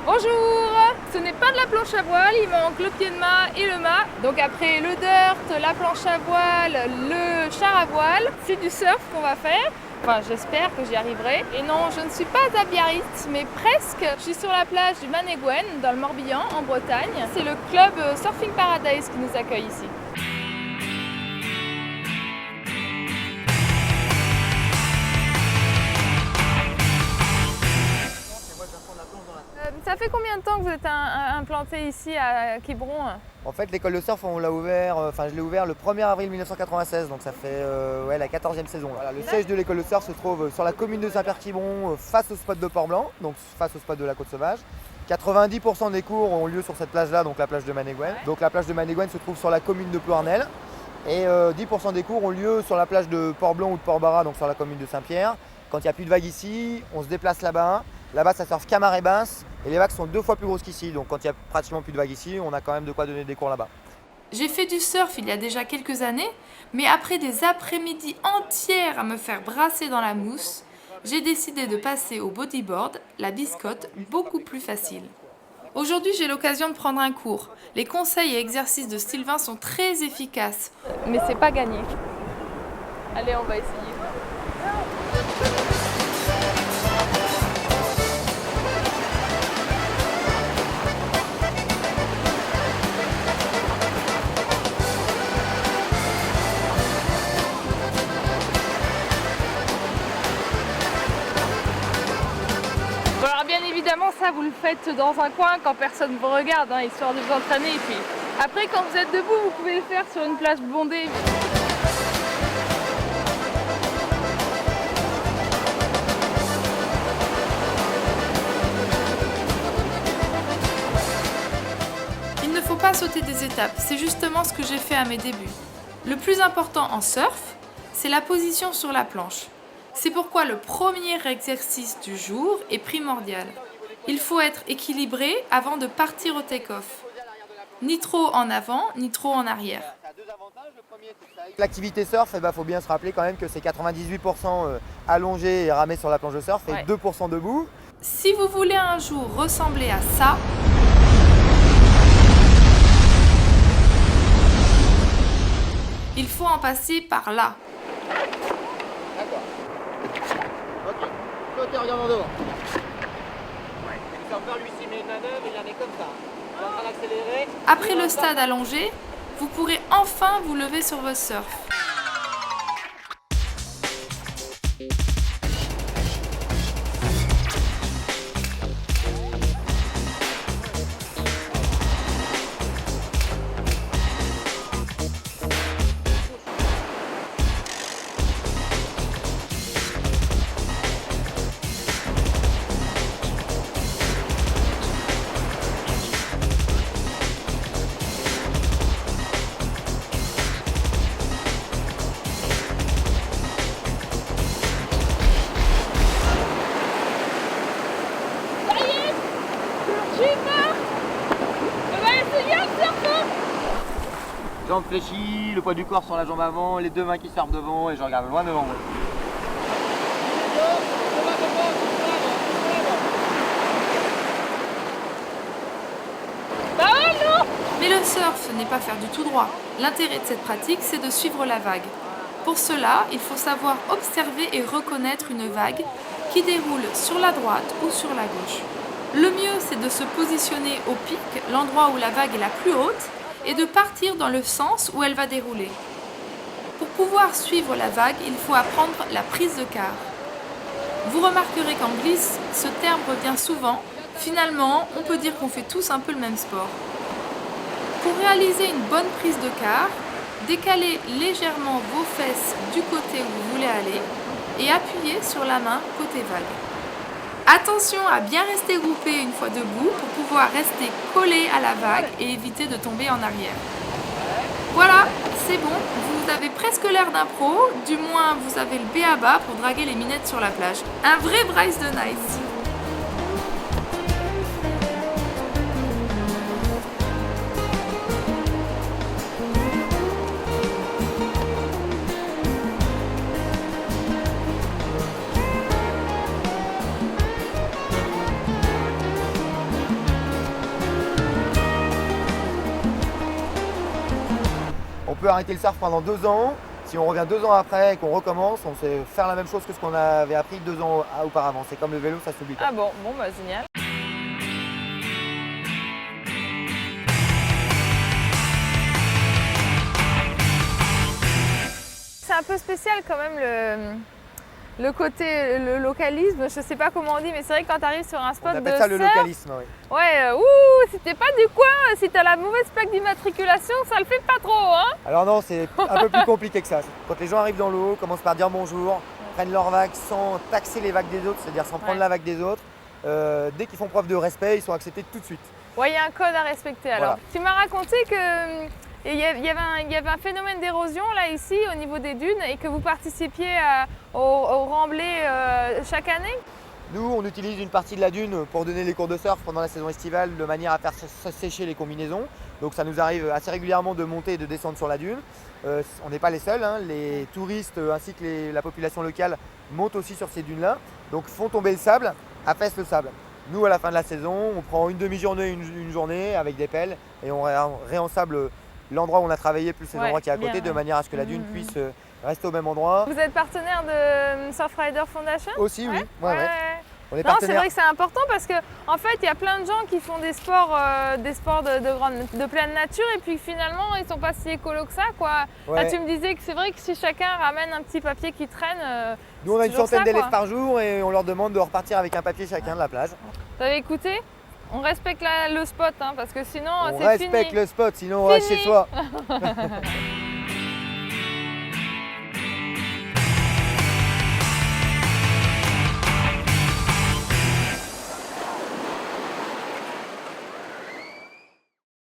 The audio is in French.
Bonjour! Ce n'est pas de la planche à voile, il manque le pied de mât et le mât. Donc après le dirt, la planche à voile, le char à voile, c'est du surf qu'on va faire. Enfin, j'espère que j'y arriverai. Et non, je ne suis pas à Biarritz, mais presque. Je suis sur la plage du Manégouen, dans le Morbihan, en Bretagne. C'est le club Surfing Paradise qui nous accueille ici. Ça fait combien de temps que vous êtes implanté ici à Quiberon? En fait, l'école de surf, on l'a ouvert, je l'ai ouvert le 1er avril 1996, donc ça fait la 14e saison. Voilà, le siège de l'école de surf se trouve sur la commune de Saint-Pierre-Quiberon, face au spot de Port-Blanc, donc face au spot de la Côte Sauvage. 90% des cours ont lieu sur cette plage-là, donc la plage de Manégouen. Donc la plage de Manégouen se trouve sur la commune de Plouarnel. Et 10% des cours ont lieu sur la plage de Port-Blanc ou de Port-Barra, donc sur la commune de Saint-Pierre. Quand il n'y a plus de vagues ici, on se déplace là-bas. Là-bas, ça surfe qu'à marée basse et les vagues sont 2 fois plus grosses qu'ici. Donc quand il n'y a pratiquement plus de vagues ici, on a quand même de quoi donner des cours là-bas. J'ai fait du surf il y a déjà quelques années, mais après des après-midi entières à me faire brasser dans la mousse, j'ai décidé de passer au bodyboard, la biscotte, beaucoup plus facile. Aujourd'hui, j'ai l'occasion de prendre un cours. Les conseils et exercices de Sylvain sont très efficaces. Mais c'est pas gagné. Allez, on va essayer. Bon, alors bien évidemment, ça vous le faites dans un coin quand personne vous regarde, hein, histoire de vous entraîner. Et puis après, quand vous êtes debout, vous pouvez le faire sur une plage bondée. Il ne faut pas sauter des étapes, c'est justement ce que j'ai fait à mes débuts. Le plus important en surf, c'est la position sur la planche. C'est pourquoi le premier exercice du jour est primordial. Il faut être équilibré avant de partir au take-off. Ni trop en avant, ni trop en arrière. L'activité surf, il faut bien se rappeler quand même que c'est 98% allongé et ramé sur la planche de surf et 2% debout. Si vous voulez un jour ressembler à ça, il faut en passer par là. D'accord. Ok. Toi, tu regardes en devant. Le surfeur, lui, s'il met une manœuvre, il la met comme ça. Il est en train d'accélérer. Après le stade allongé, vous pourrez enfin vous lever sur votre surf. Jambes fléchies, le poids du corps sur la jambe avant, les deux mains qui surfent devant et je regarde loin devant moi. Mais le surf, ce n'est pas faire du tout droit. L'intérêt de cette pratique, c'est de suivre la vague. Pour cela, il faut savoir observer et reconnaître une vague qui déroule sur la droite ou sur la gauche. Le mieux, c'est de se positionner au pic, l'endroit où la vague est la plus haute, et de partir dans le sens où elle va dérouler. Pour pouvoir suivre la vague, il faut apprendre la prise de quart. Vous remarquerez qu'en glisse, ce terme revient souvent. Finalement, on peut dire qu'on fait tous un peu le même sport. Pour réaliser une bonne prise de quart, décalez légèrement vos fesses du côté où vous voulez aller et appuyez sur la main côté vague. Attention à bien rester groupé une fois debout pour pouvoir rester collé à la vague et éviter de tomber en arrière. Voilà, c'est bon, vous avez presque l'air d'un pro, du moins vous avez le b.a.-ba pour draguer les minettes sur la plage. Un vrai Bryce de Nice. peut arrêter le surf pendant 2 ans. Si on revient 2 ans après et qu'on recommence, on sait faire la même chose que ce qu'on avait appris 2 ans auparavant. C'est comme le vélo, ça s'oublie pas. Ah bon, bah génial. C'est un peu spécial quand même le côté, le localisme, je sais pas comment on dit, mais c'est vrai que quand tu arrives sur un spot On de appelle ça le surf, localisme, oui. ouais, si t'es pas du coin, si t'as la mauvaise plaque d'immatriculation, ça le fait pas trop, hein. Alors non, c'est un peu plus compliqué que ça. Quand les gens arrivent dans l'eau, commencent par dire bonjour, prennent leur vague sans taxer les vagues des autres, c'est-à-dire sans prendre la vague des autres, dès qu'ils font preuve de respect, ils sont acceptés tout de suite. Ouais, il y a un code à respecter alors. Voilà. Tu m'as raconté que il y avait un phénomène d'érosion là ici au niveau des dunes et que vous participiez au remblai chaque année. Nous, on utilise une partie de la dune pour donner les cours de surf pendant la saison estivale de manière à faire sécher les combinaisons. Donc ça nous arrive assez régulièrement de monter et de descendre sur la dune. On n'est pas les seuls, hein. Les touristes ainsi que la population locale montent aussi sur ces dunes-là. Donc font tomber le sable, affaissent le sable. Nous, à la fin de la saison, on prend une demi-journée, une journée avec des pelles et on réensable l'endroit où on a travaillé plus les endroits qui est à côté de manière à ce que la dune puisse rester au même endroit. Vous êtes partenaire de Surfrider Foundation? Aussi, oui. Ouais. On est non, c'est partenaire. vrai que c'est important parce que en fait, il y a plein de gens qui font des sports de pleine nature et puis finalement, ils sont pas si écolos que ça, quoi. Ouais. Là, tu me disais que c'est vrai que si chacun ramène un petit papier qui traîne, Nous, on a une toujours centaine ça, d'élèves quoi. par jour et on leur demande de repartir avec un papier chacun de la plage. Vous avez écouté? On respecte le spot, hein, parce que sinon, On c'est fini. respecte le spot, sinon on reste Fini. chez soi.